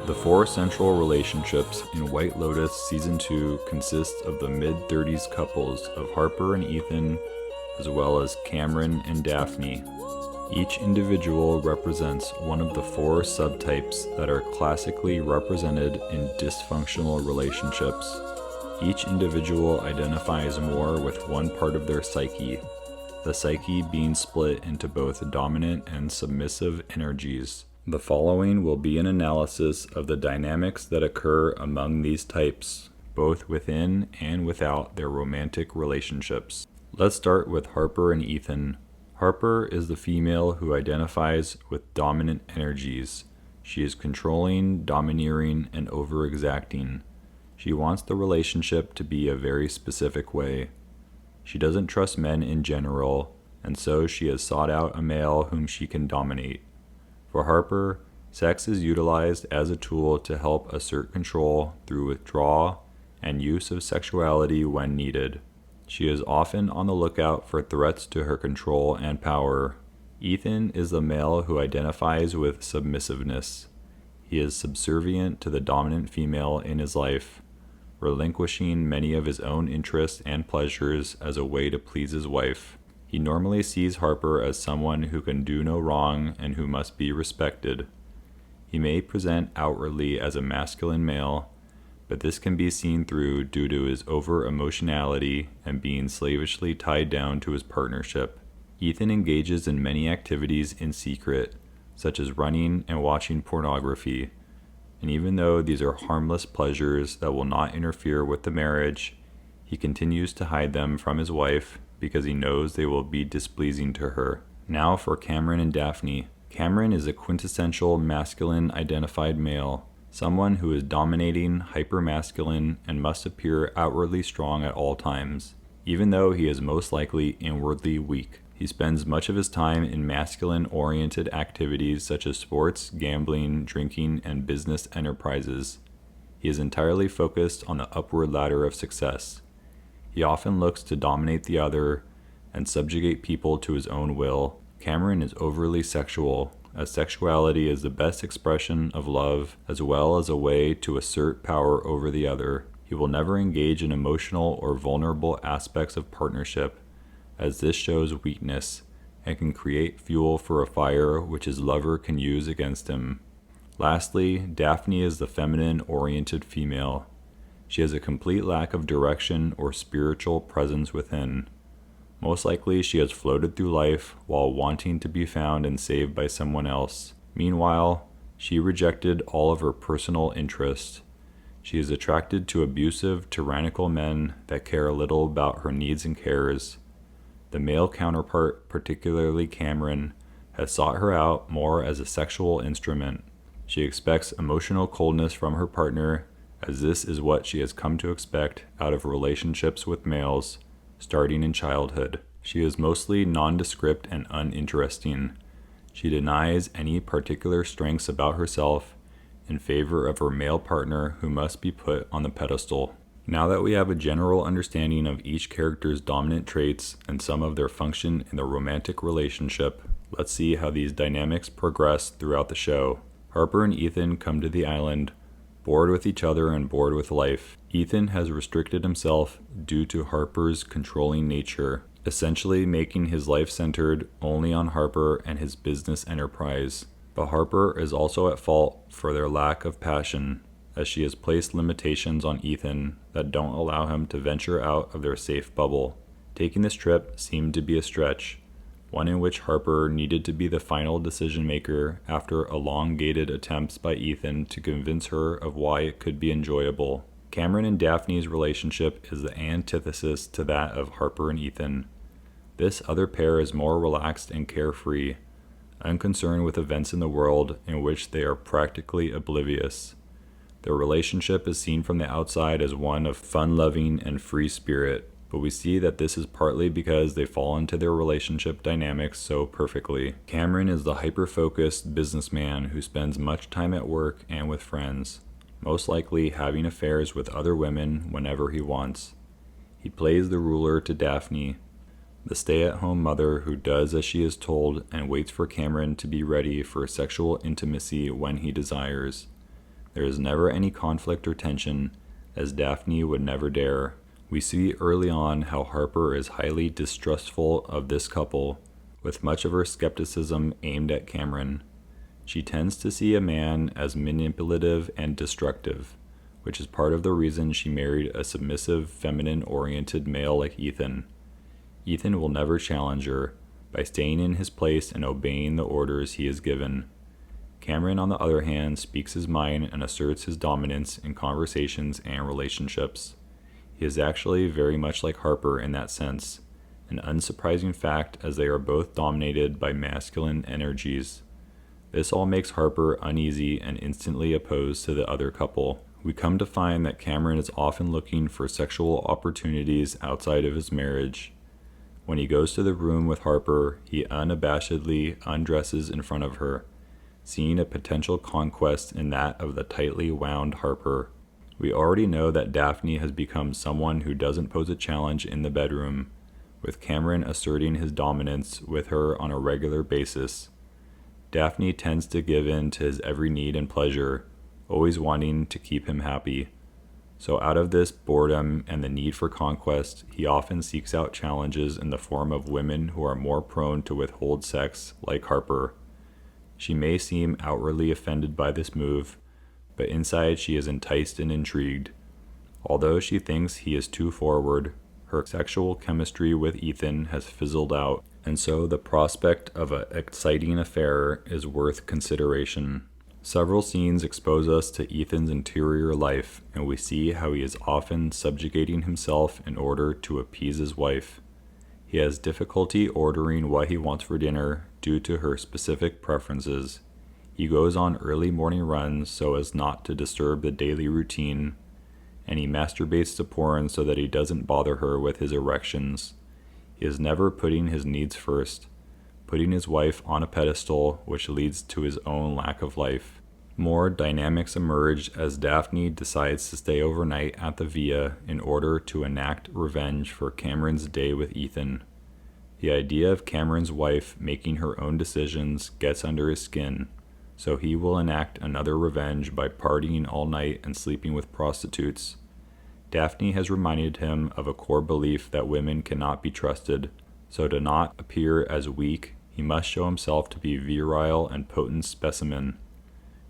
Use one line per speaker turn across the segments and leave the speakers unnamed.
The four central relationships in White Lotus Season 2 consist of the mid-30s couples of Harper and Ethan, as well as Cameron and Daphne. Each individual represents one of the four subtypes that are classically represented in dysfunctional relationships. Each individual identifies more with one part of their psyche, the psyche being split into both dominant and submissive energies. The following will be an analysis of the dynamics that occur among these types, both within and without their romantic relationships. Let's start with Harper and Ethan. Harper is the female who identifies with dominant energies. She is controlling, domineering, and over-exacting. She wants the relationship to be a very specific way. She doesn't trust men in general, and so she has sought out a male whom she can dominate. For Harper, sex is utilized as a tool to help assert control through withdrawal and use of sexuality when needed. She is often on the lookout for threats to her control and power. Ethan is the male who identifies with submissiveness. He is subservient to the dominant female in his life, relinquishing many of his own interests and pleasures as a way to please his wife. He normally sees Harper as someone who can do no wrong and who must be respected. He may present outwardly as a masculine male, but this can be seen through due to his over-emotionality and being slavishly tied down to his partnership. Ethan engages in many activities in secret, such as running and watching pornography, and even though these are harmless pleasures that will not interfere with the marriage, he continues to hide them from his wife because he knows they will be displeasing to her. Now for Cameron and Daphne. Cameron is a quintessential masculine identified male, someone who is dominating, hyper-masculine, and must appear outwardly strong at all times, even though he is most likely inwardly weak. He spends much of his time in masculine-oriented activities such as sports, gambling, drinking, and business enterprises. He is entirely focused on the upward ladder of success. He often looks to dominate the other and subjugate people to his own will. Cameron is overly sexual, as sexuality is the best expression of love as well as a way to assert power over the other. He will never engage in emotional or vulnerable aspects of partnership, as this shows weakness and can create fuel for a fire which his lover can use against him. Lastly, Daphne is the feminine-oriented female. She has a complete lack of direction or spiritual presence within. Most likely she has floated through life while wanting to be found and saved by someone else. Meanwhile, she rejected all of her personal interests. She is attracted to abusive, tyrannical men that care little about her needs and cares. The male counterpart, particularly Cameron, has sought her out more as a sexual instrument. She expects emotional coldness from her partner, as this is what she has come to expect out of relationships with males, starting in childhood. She is mostly nondescript and uninteresting. She denies any particular strengths about herself in favor of her male partner who must be put on the pedestal. Now that we have a general understanding of each character's dominant traits and some of their function in the romantic relationship, let's see how these dynamics progress throughout the show. Harper and Ethan come to the island, bored with each other and bored with life. Ethan has restricted himself due to Harper's controlling nature, essentially making his life centered only on Harper and his business enterprise. But Harper is also at fault for their lack of passion, as she has placed limitations on Ethan that don't allow him to venture out of their safe bubble. Taking this trip seemed to be a stretch, one in which Harper needed to be the final decision maker after elongated attempts by Ethan to convince her of why it could be enjoyable. Cameron and Daphne's relationship is the antithesis to that of Harper and Ethan. This other pair is more relaxed and carefree, unconcerned with events in the world in which they are practically oblivious. Their relationship is seen from the outside as one of fun-loving and free spirit, but we see that this is partly because they fall into their relationship dynamics so perfectly. Cameron is the hyper-focused businessman who spends much time at work and with friends, most likely having affairs with other women whenever he wants. He plays the ruler to Daphne, the stay-at-home mother who does as she is told and waits for Cameron to be ready for sexual intimacy when he desires. There is never any conflict or tension, as Daphne would never dare. We see early on how Harper is highly distrustful of this couple, with much of her skepticism aimed at Cameron. She tends to see a man as manipulative and destructive, which is part of the reason she married a submissive, feminine-oriented male like Ethan. Ethan will never challenge her, by staying in his place and obeying the orders he is given. Cameron, on the other hand, speaks his mind and asserts his dominance in conversations and relationships. He is actually very much like Harper in that sense, an unsurprising fact as they are both dominated by masculine energies. This all makes Harper uneasy and instantly opposed to the other couple. We come to find that Cameron is often looking for sexual opportunities outside of his marriage. When he goes to the room with Harper, he unabashedly undresses in front of her, seeing a potential conquest in that of the tightly wound Harper. We already know that Daphne has become someone who doesn't pose a challenge in the bedroom, with Cameron asserting his dominance with her on a regular basis. Daphne tends to give in to his every need and pleasure, always wanting to keep him happy. So out of this boredom and the need for conquest, he often seeks out challenges in the form of women who are more prone to withhold sex, like Harper. She may seem outwardly offended by this move, but inside she is enticed and intrigued. Although she thinks he is too forward, her sexual chemistry with Ethan has fizzled out, and so the prospect of an exciting affair is worth consideration. Several scenes expose us to Ethan's interior life, and we see how he is often subjugating himself in order to appease his wife. He has difficulty ordering what he wants for dinner due to her specific preferences. He goes on early morning runs so as not to disturb the daily routine, and he masturbates to porn so that he doesn't bother her with his erections. He is never putting his needs first, putting his wife on a pedestal, which leads to his own lack of life. More dynamics emerge as Daphne decides to stay overnight at the villa in order to enact revenge for Cameron's day with Ethan. The idea of Cameron's wife making her own decisions gets under his skin, so he will enact another revenge by partying all night and sleeping with prostitutes. Daphne has reminded him of a core belief that women cannot be trusted, so to not appear as weak, he must show himself to be a virile and potent specimen.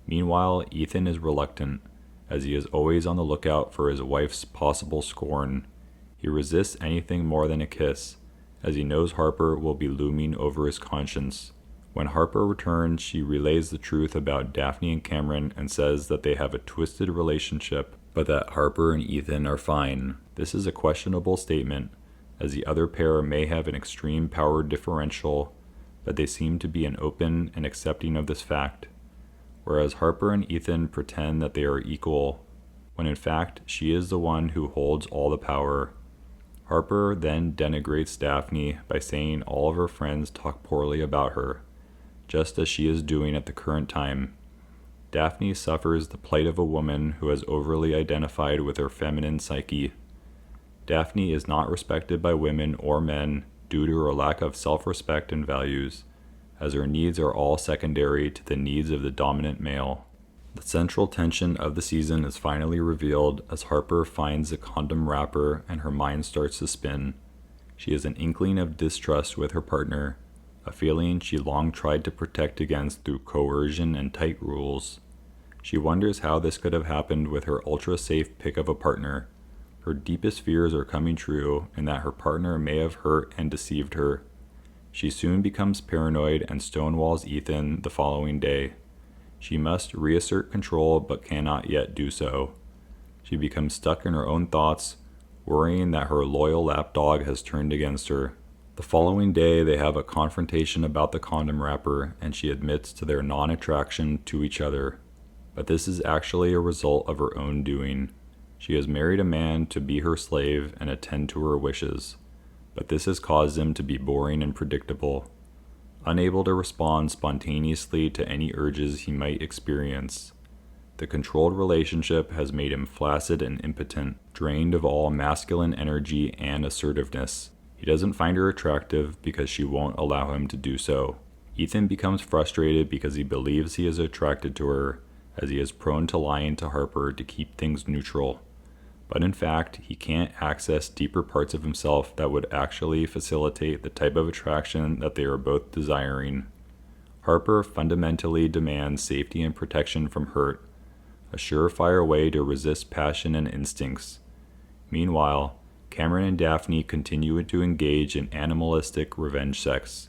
Meanwhile, Ethan is reluctant, as he is always on the lookout for his wife's possible scorn. He resists anything more than a kiss, as he knows Harper will be looming over his conscience. When Harper returns, she relays the truth about Daphne and Cameron and says that they have a twisted relationship, but that Harper and Ethan are fine. This is a questionable statement, as the other pair may have an extreme power differential, but they seem to be an open and accepting of this fact. Whereas Harper and Ethan pretend that they are equal, when in fact she is the one who holds all the power. Harper then denigrates Daphne by saying all of her friends talk poorly about her, just as she is doing at the current time. Daphne suffers the plight of a woman who has overly identified with her feminine psyche. Daphne is not respected by women or men due to her lack of self-respect and values, as her needs are all secondary to the needs of the dominant male. The central tension of the season is finally revealed as Harper finds the condom wrapper and her mind starts to spin. She has an inkling of distrust with her partner, a feeling she long tried to protect against through coercion and tight rules. She wonders how this could have happened with her ultra-safe pick of a partner. Her deepest fears are coming true, and that her partner may have hurt and deceived her. She soon becomes paranoid and stonewalls Ethan the following day. She must reassert control but cannot yet do so. She becomes stuck in her own thoughts, worrying that her loyal lapdog has turned against her. The following day they have a confrontation about the condom wrapper, and she admits to their non-attraction to each other. But this is actually a result of her own doing. She has married a man to be her slave and attend to her wishes, but this has caused him to be boring and predictable, unable to respond spontaneously to any urges he might experience. The controlled relationship has made him flaccid and impotent, drained of all masculine energy and assertiveness. He doesn't find her attractive because she won't allow him to do so. Ethan becomes frustrated because he believes he is attracted to her, as he is prone to lying to Harper to keep things neutral. But in fact, he can't access deeper parts of himself that would actually facilitate the type of attraction that they are both desiring. Harper fundamentally demands safety and protection from hurt, a surefire way to resist passion and instincts. Meanwhile, Cameron and Daphne continue to engage in animalistic revenge sex.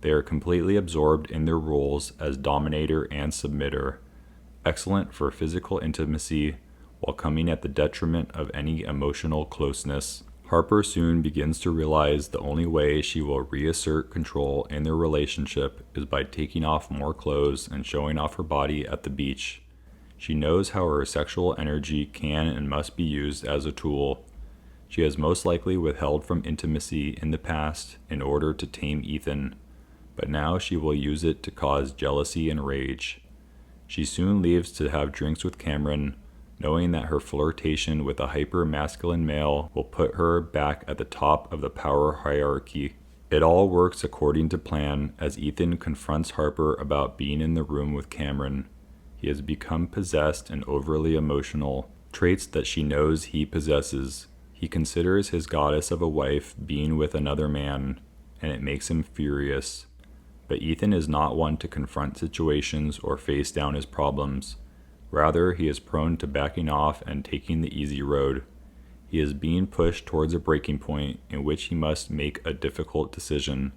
They are completely absorbed in their roles as dominator and submitter, excellent for physical intimacy while coming at the detriment of any emotional closeness. Harper soon begins to realize the only way she will reassert control in their relationship is by taking off more clothes and showing off her body at the beach. She knows how her sexual energy can and must be used as a tool. She has most likely withheld from intimacy in the past in order to tame Ethan, but now she will use it to cause jealousy and rage. She soon leaves to have drinks with Cameron, knowing that her flirtation with a hyper-masculine male will put her back at the top of the power hierarchy. It all works according to plan as Ethan confronts Harper about being in the room with Cameron. He has become possessed and overly emotional, traits that she knows he possesses. He considers his goddess of a wife being with another man, and it makes him furious. But Ethan is not one to confront situations or face down his problems. Rather, he is prone to backing off and taking the easy road. He is being pushed towards a breaking point in which he must make a difficult decision.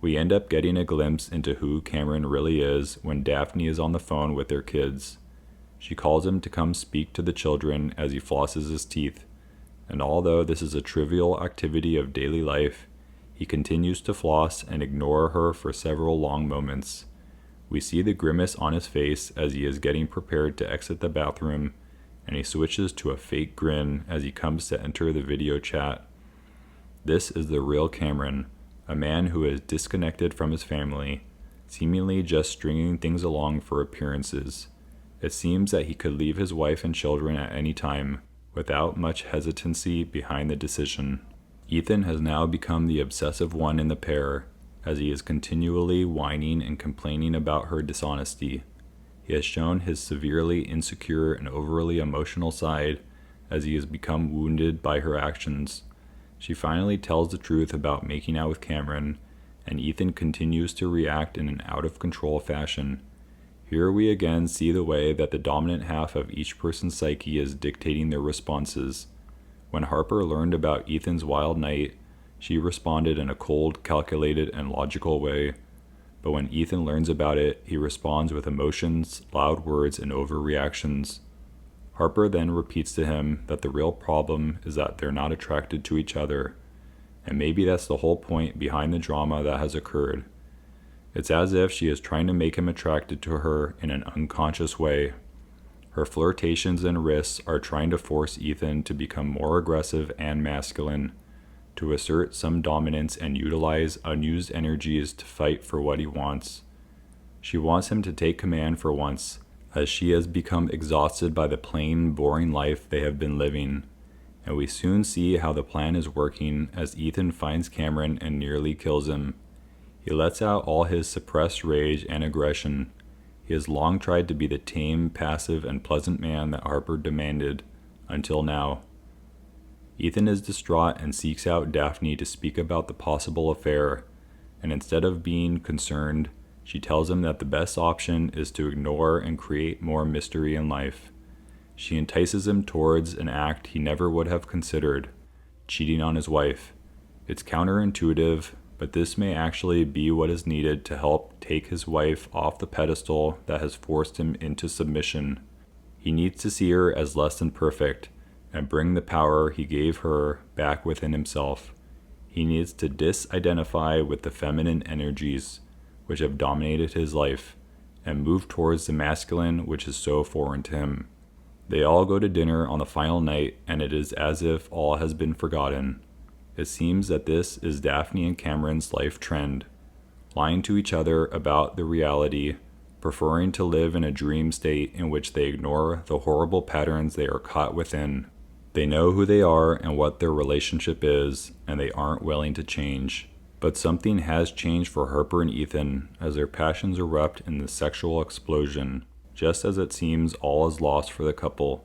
We end up getting a glimpse into who Cameron really is when Daphne is on the phone with their kids. She calls him to come speak to the children as he flosses his teeth, and although this is a trivial activity of daily life, he continues to floss and ignore her for several long moments. We see the grimace on his face as he is getting prepared to exit the bathroom, and he switches to a fake grin as he comes to enter the video chat. This is the real Cameron, a man who is disconnected from his family, seemingly just stringing things along for appearances. It seems that he could leave his wife and children at any time, without much hesitancy behind the decision. Ethan has now become the obsessive one in the pair, as he is continually whining and complaining about her dishonesty. He has shown his severely insecure and overly emotional side as he has become wounded by her actions. She finally tells the truth about making out with Cameron, and Ethan continues to react in an out-of-control fashion. Here we again see the way that the dominant half of each person's psyche is dictating their responses. When Harper learned about Ethan's wild night, she responded in a cold, calculated, and logical way. But when Ethan learns about it, he responds with emotions, loud words, and overreactions. Harper then repeats to him that the real problem is that they're not attracted to each other, and maybe that's the whole point behind the drama that has occurred. It's as if she is trying to make him attracted to her in an unconscious way. Her flirtations and risks are trying to force Ethan to become more aggressive and masculine, to assert some dominance and utilize unused energies to fight for what he wants. She wants him to take command for once, as she has become exhausted by the plain, boring life they have been living, and we soon see how the plan is working as Ethan finds Cameron and nearly kills him. He lets out all his suppressed rage and aggression. He has long tried to be the tame, passive, and pleasant man that Harper demanded, until now. Ethan is distraught and seeks out Daphne to speak about the possible affair, and instead of being concerned, she tells him that the best option is to ignore and create more mystery in life. She entices him towards an act he never would have considered, cheating on his wife. It's counterintuitive, but this may actually be what is needed to help take his wife off the pedestal that has forced him into submission. He needs to see her as less than perfect, and bring the power he gave her back within himself. He needs to disidentify with the feminine energies which have dominated his life, and move towards the masculine which is so foreign to him. They all go to dinner on the final night, and it is as if all has been forgotten. It seems that this is Daphne and Cameron's life trend, lying to each other about the reality, preferring to live in a dream state in which they ignore the horrible patterns they are caught within. They know who they are and what their relationship is, and they aren't willing to change. But something has changed for Harper and Ethan as their passions erupt in the sexual explosion. just as it seems all is lost for the couple.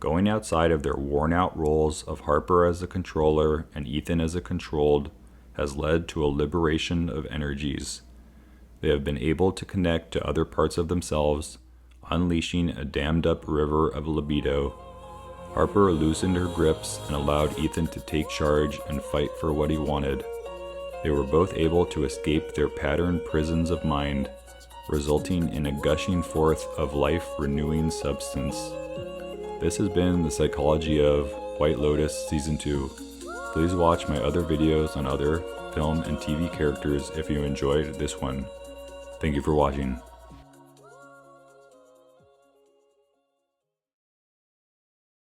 Going outside of their worn-out roles of Harper as a controller and Ethan as a controlled has led to a liberation of energies. They have been able to connect to other parts of themselves, unleashing a dammed-up river of libido. Harper loosened her grips and allowed Ethan to take charge and fight for what he wanted. They were both able to escape their patterned prisons of mind, resulting in a gushing forth of life-renewing substance. This has been the psychology of White Lotus Season 2. Please watch my other videos on other film and TV characters if you enjoyed this one. Thank you for watching.